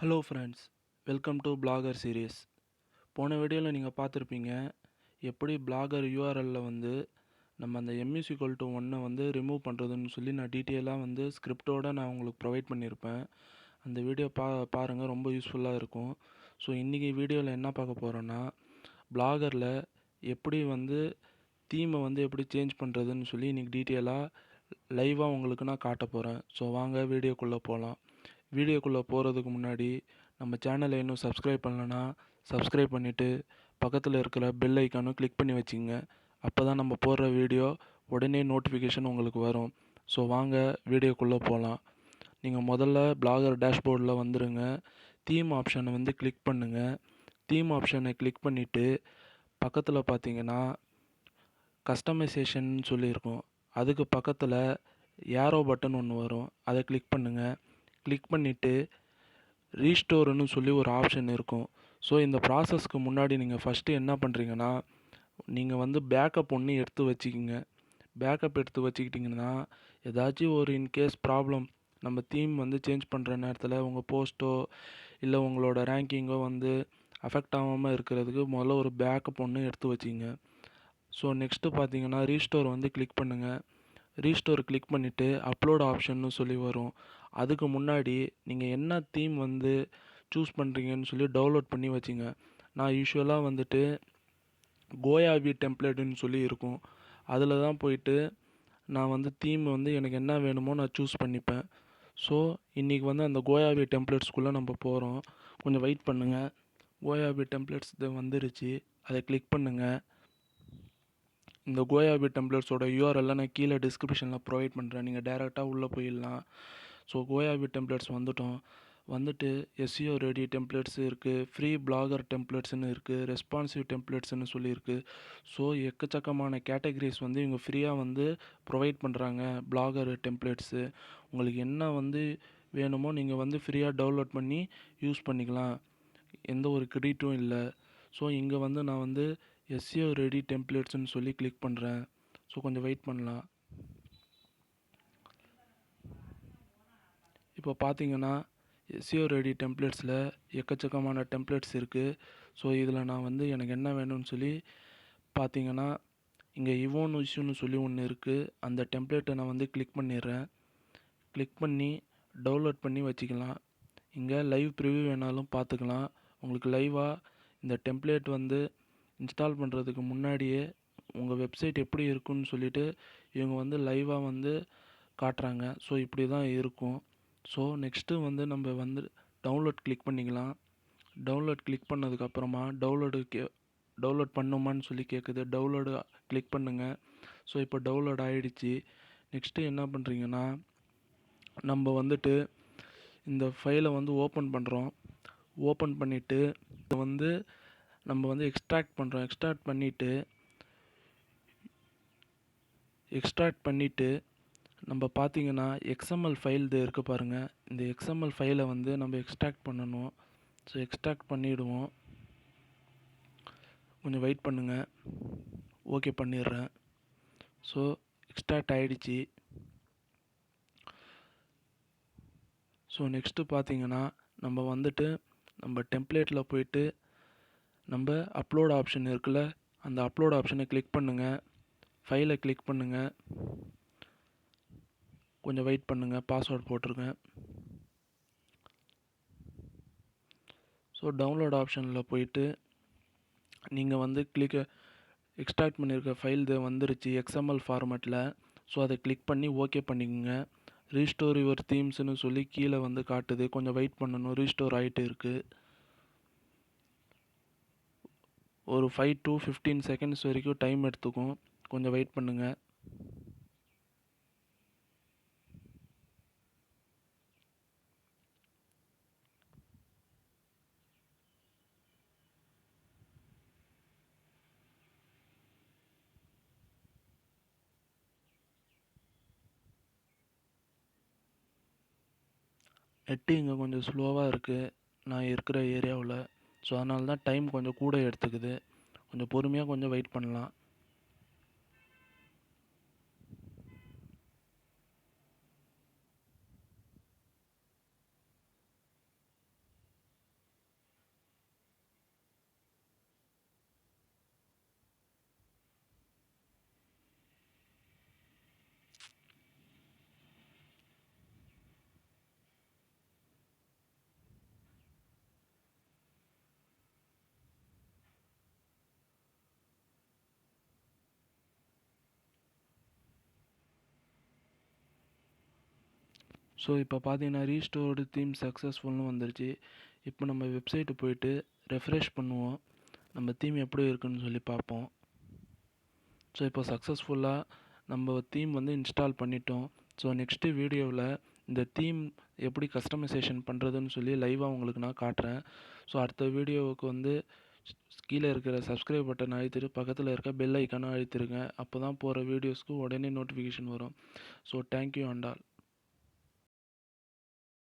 Hello friends, welcome to blogger series. போன வீடியோவில் நீங்கள் பார்த்துருப்பீங்க, எப்படி பிளாகர் யூஆர்எல்ல வந்து நம்ம அந்த m=1 வந்து ரிமூவ் பண்ணுறதுன்னு சொல்லி நான் டீட்டெயிலாக வந்து ஸ்கிரிப்டோடு நான் உங்களுக்கு ப்ரொவைட் பண்ணியிருப்பேன். அந்த வீடியோ பாருங்கள், ரொம்ப யூஸ்ஃபுல்லாக இருக்கும். ஸோ இன்றைக்கி வீடியோவில் என்ன பார்க்க போகிறோன்னா, பிளாகரில் எப்படி வந்து தீமை வந்து எப்படி சேஞ்ச் பண்ணுறதுன்னு சொல்லி இன்றைக்கி டீட்டெயிலாக லைவாக உங்களுக்கு நான் காட்ட போகிறேன். ஸோ வாங்க வீடியோக்குள்ளே போகலாம். வீடியோக்குள்ளே போகிறதுக்கு முன்னாடி நம்ம சேனலை இன்னும் சப்ஸ்கிரைப் பண்ணலன்னா சப்ஸ்கிரைப் பண்ணிவிட்டு பக்கத்தில் இருக்கிற பெல் ஐக்கானும் கிளிக் பண்ணி வச்சுங்க. அப்போ தான் நம்ம போடுற வீடியோ உடனே நோட்டிஃபிகேஷன் உங்களுக்கு வரும். ஸோ வாங்க வீடியோக்குள்ளே போகலாம். நீங்கள் முதல்ல பிளாகர் டேஷ்போர்டில் வந்துடுங்க. தீம் ஆப்ஷனை வந்து கிளிக் பண்ணுங்கள். தீம் ஆப்ஷனை கிளிக் பண்ணிவிட்டு பக்கத்தில் பார்த்தீங்கன்னா கஸ்டமைசேஷன் சொல்லியிருக்கும். அதுக்கு பக்கத்தில் ஏரோ பட்டன் ஒன்று வரும், அதை கிளிக் பண்ணுங்கள். கிளிக் பண்ணிவிட்டு ரீஸ்டோர்னு சொல்லி ஒரு ஆப்ஷன் இருக்கும். ஸோ இந்த ப்ராசஸ்க்கு முன்னாடி நீங்கள் ஃபஸ்ட்டு என்ன பண்ணுறீங்கன்னா, நீங்கள் வந்து பேக்கப் ஒன்று எடுத்து வச்சுக்கிங்க. பேக்கப் எடுத்து வச்சுக்கிட்டிங்கன்னா ஏதாச்சும் ஒரு இன்கேஸ் ப்ராப்ளம் நம்ம தீம் வந்து சேஞ்ச் பண்ணுற நேரத்தில் உங்கள் போஸ்ட்டோ இல்லை உங்களோட ரேங்கிங்கோ வந்து அஃபெக்ட் ஆகாமல் இருக்கிறதுக்கு முதல்ல ஒரு பேக்கப் ஒன்று எடுத்து வச்சுக்கிங்க. ஸோ நெக்ஸ்ட்டு பார்த்தீங்கன்னா ரீஸ்டோர் வந்து கிளிக் பண்ணுங்கள். ரீஸ்டோர் கிளிக் பண்ணிவிட்டு அப்லோட் ஆப்ஷன்னு சொல்லி வரும். அதுக்கு முன்னாடி நீங்கள் என்ன தீம் வந்து சூஸ் பண்ணுறீங்கன்னு சொல்லி டவுன்லோட் பண்ணி வச்சுங்க. நான் யூஸ்வலாக வந்துட்டு கோயாவி டெம்ப்ளேட்டுன்னு சொல்லி இருக்கும், அதில் தான் போயிட்டு நான் வந்து தீம் வந்து எனக்கு என்ன வேணுமோ நான் சூஸ் பண்ணிப்பேன். ஸோ இன்றைக்கி வந்து அந்த கோயாவி டெம்ப்ளேட்ஸ்குள்ளே நம்ம போகிறோம். கொஞ்சம் வெயிட் பண்ணுங்கள். கோயாவி டெம்ப்ளேட்ஸ் இது வந்துருச்சு, அதை கிளிக் பண்ணுங்கள். இந்த கோயாவி டெம்ப்ளேட்ஸோட யூஆர்எல்லாம் நான் கீழே டிஸ்கிரிப்ஷனில் ப்ரொவைட் பண்ணுறேன், நீங்கள் டேரெக்டாக உள்ளே போயிடலாம். ஸோ கோயாவி டெம்ப்ளேட்ஸ் வந்துட்டு எஸ்இஓ ரெடி டெம்ப்ளேட்ஸ் இருக்குது, ஃப்ரீ பிளாகர் டெம்ப்ளேட்ஸ்னு இருக்குது, ரெஸ்பான்சிவ் டெம்ப்ளேட்ஸ்னு சொல்லியிருக்கு. ஸோ எக்கச்சக்கமான கேட்டகரிஸ் வந்து இவங்க ஃப்ரீயாக வந்து ப்ரொவைட் பண்ணுறாங்க பிளாகர் டெம்ப்ளேட்ஸு. உங்களுக்கு என்ன வந்து வேணுமோ நீங்கள் வந்து ஃப்ரீயாக டவுன்லோட் பண்ணி யூஸ் பண்ணிக்கலாம், எந்த ஒரு கிரெடிட்டும் இல்லை. ஸோ இங்கே வந்து நான் வந்து எஸ்இஓ ரெடி டெம்ப்ளேட்ஸ்னு சொல்லி கிளிக் பண்ணுறேன். ஸோ கொஞ்சம் வெயிட் பண்ணலாம். இப்போ பார்த்தீங்கன்னா எஸ்இஓ ரெடி டெம்ப்ளேட்ஸில் எக்கச்சக்கமான டெம்ப்ளேட்ஸ் இருக்குது. ஸோ இதில் நான் வந்து எனக்கு என்ன வேணும்னு சொல்லி பார்த்தீங்கன்னா இங்கே இவோன் இஷ்யூன்னு சொல்லி ஒன்று இருக்குது. அந்த டெம்ப்ளேட்டை நான் வந்து கிளிக் பண்ணிடுறேன். கிளிக் பண்ணி டவுன்லோட் பண்ணி வச்சுக்கலாம். இங்கே லைவ் ப்ரிவ்யூ வேணாலும் பார்த்துக்கலாம். உங்களுக்கு லைவாக இந்த டெம்ப்ளேட் வந்து இன்ஸ்டால் பண்ணுறதுக்கு முன்னாடியே உங்கள் வெப்சைட் எப்படி இருக்குன்னு சொல்லிவிட்டு இவங்க வந்து லைவாக வந்து காட்டுறாங்க. ஸோ இப்படி தான் இருக்கும். ஸோ நெக்ஸ்ட்டு வந்து நம்ம வந்து டவுன்லோட் கிளிக் பண்ணிக்கலாம். டவுன்லோட் கிளிக் பண்ணதுக்கப்புறமா டவுன்லோட் பண்ணுமான்னு சொல்லி கேட்குது. டவுன்லோடு கிளிக் பண்ணுங்கள். ஸோ இப்போ டவுன்லோட் ஆகிடுச்சு. நெக்ஸ்ட்டு என்ன பண்ணுறீங்கன்னா, நம்ம வந்துட்டு இந்த ஃபைலை வந்து ஓப்பன் பண்ணுறோம். ஓப்பன் பண்ணிவிட்டு வந்து நம்ம வந்து எக்ஸ்ட்ராக்ட் பண்ணுறோம். எக்ஸ்ட்ராக்ட் பண்ணிவிட்டு நம்ம பார்த்தீங்கன்னா எக்ஸ்எம்எல் ஃபைல் இது இருக்குது பாருங்கள். இந்த எக்ஸ்எம்எல் ஃபைலை வந்து நம்ம எக்ஸ்ட்ராக்ட் பண்ணணும். ஸோ எக்ஸ்ட்ராக்ட் பண்ணிவிடுவோம். கொஞ்சம் வெயிட் பண்ணுங்கள். ஓகே பண்ணிடுறேன். ஸோ எக்ஸ்ட்ராக்ட் ஆகிடுச்சு. ஸோ நெக்ஸ்ட்டு பார்த்தீங்கன்னா நம்ம வந்துட்டு நம்ம டெம்ப்ளேட்டில் போயிட்டு நம்ம அப்லோட் ஆப்ஷன் இருக்குல்ல, அந்த அப்லோட் ஆப்ஷனை கிளிக் பண்ணுங்கள். ஃபைலை கிளிக் பண்ணுங்கள். கொஞ்சம் வெயிட் பண்ணுங்கள். பாஸ்வேர்ட் போட்டிருக்கேன். ஸோ டவுன்லோட் ஆப்ஷனில் போயிட்டு நீங்கள் வந்து எக்ஸ்ட்ராக்ட் பண்ணியிருக்க ஃபைல் இது வந்துருச்சு எக்ஸ்எம்எல் ஃபார்மேட்டில். ஸோ அதை கிளிக் பண்ணி ஓகே பண்ணிக்கோங்க. ரீஸ்டோர் யுவர் தீம்ஸ்னு சொல்லி கீழே வந்து காட்டுது. கொஞ்சம் வெயிட் பண்ணணும். ரீஸ்டோர் ஆகிட்டு இருக்குது. ஒரு 5 to 15 செகண்ட்ஸ் வரைக்கும் டைம் எடுத்துக்கும். கொஞ்சம் வெயிட் பண்ணுங்கள். நெட்டு இங்கே கொஞ்சம் ஸ்லோவாக இருக்குது நான் இருக்கிற ஏரியாவில். ஸோ அதனால தான் டைம் கொஞ்சம் கூட எடுத்துக்குது. கொஞ்சம் பொறுமையாக கொஞ்சம் வெயிட் பண்ணலாம். ஸோ இப்போ பார்த்தீங்கன்னா ரீஸ்டோர்டு தீம் சக்ஸஸ்ஃபுல்னு வந்துருச்சு. இப்போ நம்ம வெப்சைட்டு போயிட்டு ரெஃப்ரெஷ் பண்ணுவோம். நம்ம தீம் எப்படி இருக்குன்னு சொல்லி பார்ப்போம். ஸோ இப்போ சக்ஸஸ்ஃபுல்லாக நம்ம தீம் வந்து இன்ஸ்டால் பண்ணிட்டோம். ஸோ நெக்ஸ்ட்டு வீடியோவில் இந்த தீம் எப்படி கஸ்டமைசேஷன் பண்ணுறதுன்னு சொல்லி லைவாக உங்களுக்கு நான் காட்டுறேன். ஸோ அடுத்த வீடியோவுக்கு வந்து கீழே இருக்கிற சப்ஸ்கிரைப் பட்டன் அழுத்திட்டு பக்கத்தில் இருக்க பெல் ஐக்கானை அழுத்திருங்க. அப்போ தான் போகிற வீடியோஸ்க்கு உடனே நோட்டிஃபிகேஷன் வரும். So thank you and all.